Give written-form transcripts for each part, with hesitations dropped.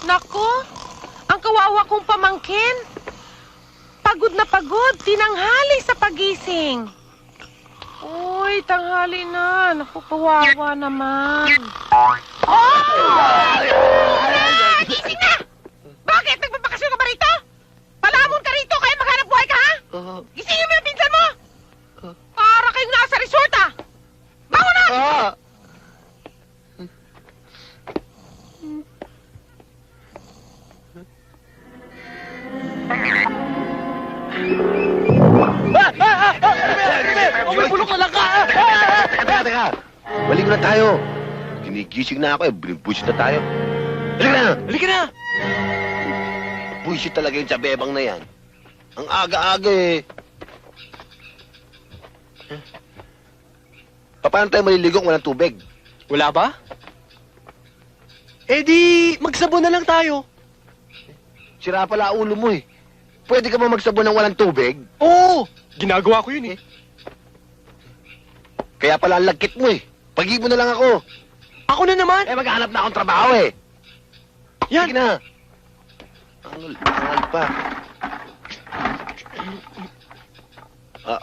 Nako, ang kawawa kong pamangkin. Pagod na pagod, tinanghali sa pagising. Uy, tanghali na. Naku, kawawa naman. Oh! Gising na! Bakit? Nagbabakasyon ka ba rito? Palamon ka rito kaya maghanap buhay ka, ha? Gisingin mo yung pinsan mo! Para kayong nasa resort, ah! Bangon na! Bulok na lang ka! Teka! Balik na tayo. Ginigising na ako eh. Binibuisit na tayo. Halika na! Buisit talaga yun sa bebang na yan. Ang aga-aga eh. Paano tayo maliligo kung walang tubig? Wala ba? Eh di, magsabon na lang tayo. Sira pala ulo mo eh. Pwede ka ba magsabon ng walang tubig? Oo! Ginagawa ko yun eh. Kaya pala ang lagkit mo eh. Pag-ibon na lang ako. Ako na naman! Eh, maghanap na akong trabaho eh. Yan! Sige na. Angal pa.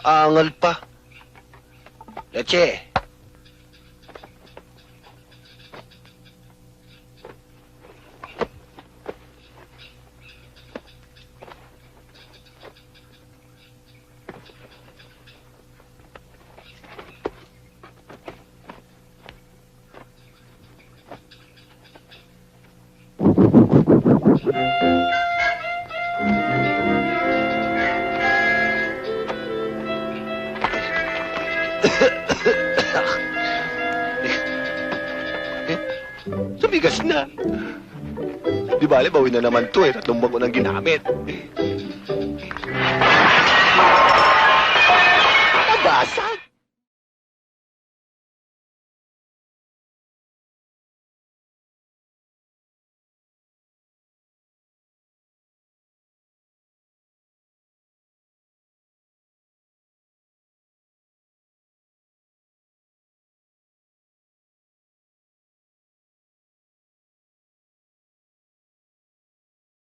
Angal pa. Leche. Sumigas na. Di bale, bawi na naman to eh. 3 bago nang ginamit. Nabasag.